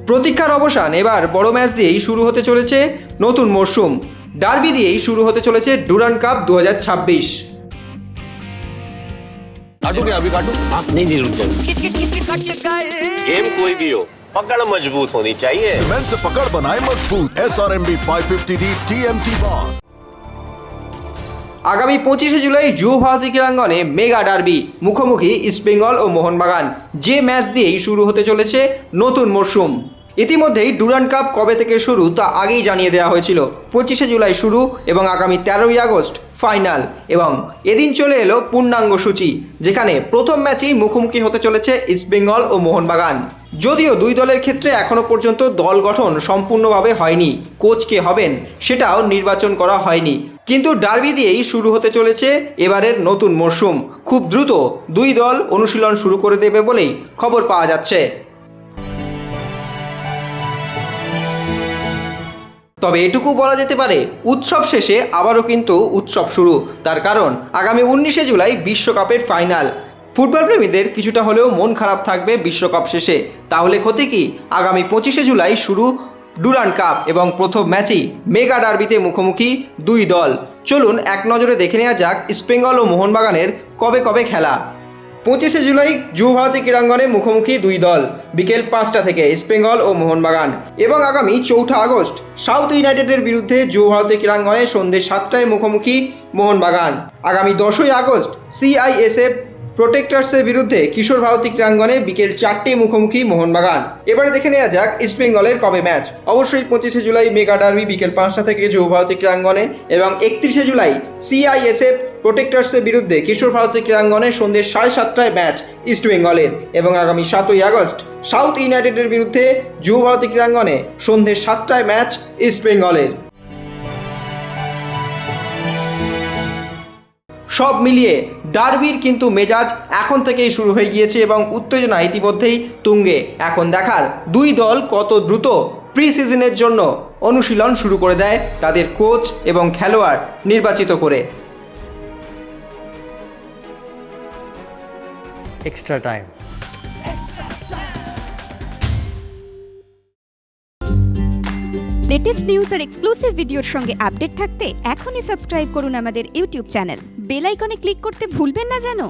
প্রতীক্ষার অবসান, এবার বড় ম্যাচ দিয়েই শুরু হতে চলেছে নতুন মরশুম। ডার্বি দিয়েই শুরু হতে চলেছে ডুরান্ড কাপ 2026। काटू क्या अभी काटू? आप नहीं रुक जाएंगे। गेम कोई भी हो, पकड़ मजबूत होनी चाहिए। सीमेंट से पकड़ बनाए मजबूत। SRMB 550D TMT बार। আগামী 25শে জুলাই যুব ভারতী ক্রীড়াঙ্গনে মেগা ডার্বি, মুখোমুখি ইস্টবেঙ্গল ও মোহনবাগান। যে ম্যাচ দিয়েই শুরু হতে চলেছে নতুন মরশুম। ইতিমধ্যেই ডুরান্ড কাপ কবে থেকে শুরু তা আগেই জানিয়ে দেওয়া হয়েছিল। 25শে জুলাই শুরু এবং আগামী 13ই আগস্ট ফাইনাল। এবং এদিন চলে এলো পূর্ণাঙ্গ সূচি, যেখানে প্রথম ম্যাচেই মুখোমুখি হতে চলেছে ইস্টবেঙ্গল ও মোহনবাগান। যদিও দুই দলের ক্ষেত্রে এখনও পর্যন্ত দল গঠন সম্পূর্ণভাবে হয়নি, কোচ কে হবেন সেটাও নির্বাচন করা হয়নি, কিন্তু ডার্বি দিয়েই শুরু হতে চলেছে এবারের নতুন মরশুম। খুব দ্রুত দুই দল অনুশীলন শুরু করে দেবে বলেই খবর পাওয়া যাচ্ছে। তবে এটুকু বলা যেতে পারে, উৎসব শেষে আবারও কিন্তু উৎসব শুরু। তার কারণ আগামী 19শে জুলাই বিশ্বকাপের ফাইনাল। ফুটবল প্রেমীদের কিছুটা হলেও মন খারাপ থাকবে বিশ্বকাপ শেষে। তাহলে ক্ষতি কি? আগামী 25শে জুলাই শুরু ডুরান্ড কাপ এবং প্রথম ম্যাচেই মেগা ডার্বিতে মুখোমুখি দুই দল। চলুন এক নজরে দেখে নেওয়া যাক ইস্টবেঙ্গল ও মোহনবাগানের কবে কবে খেলা। 25শে জুলাই যুব ভারতী ক্রীড়াঙ্গনে মুখোমুখি দুই দল বিকেল 5টা থেকে ইস্টবেঙ্গল ও মোহনবাগান। এবং আগামী 4 আগস্ট সাউথ ইউনাইটেডের বিরুদ্ধে যুব ভারতী ক্রীড়াঙ্গনে সন্ধ্যে 7টায় মুখোমুখি মোহনবাগান। আগামী 10ই আগস্ট CISF প্রোটেক্টার্সের বিরুদ্ধে কিশোর ভারতী ক্রীড়াঙ্গনে বিকেল 4টে মুখোমুখি মোহনবাগান। এবারে দেখে নেওয়া যাক ইস্টবেঙ্গলের কবে ম্যাচ। অবশ্যই 25শে জুলাই মেগা ডার্বি বিকেল 5টা থেকে যুব ভারতী ক্রীড়াঙ্গনে এবং 31শে জুলাই CISF প্রোটেক্টার্সের বিরুদ্ধে কিশোর ভারতী ক্রীড়াঙ্গনে সন্ধ্যে 7:30টায় ম্যাচ ইস্টবেঙ্গলের। এবং আগামী 7ই আগস্ট সাউথ ইউনাইটেডের বিরুদ্ধে যুব ভারতী ক্রীড়াঙ্গনে সন্ধ্যে 7টায় ম্যাচ ইস্টবেঙ্গলের। সব মিলিয়ে ডার্বির কিন্তু মেজাজ এখন থেকেই শুরু হয়ে গিয়েছে এবং উত্তেজনা ইতিমধ্যেই তুঙ্গে। এখন দেখার দুই দল কত দ্রুত প্রি সিজনের জন্য অনুশীলন শুরু করে দেয় তাদের কোচ এবং খেলোয়াড় নির্বাচিত করে। extra time. লেটেস্ট নিউজ আর এক্সক্লুসিভ ভিডিওর সঙ্গে আপডেট থাকতে এখনই সাবস্ক্রাইব করুন আমাদের ইউটিউব চ্যানেল। বেল আইকনে ক্লিক করতে ভুলবেন না যেন।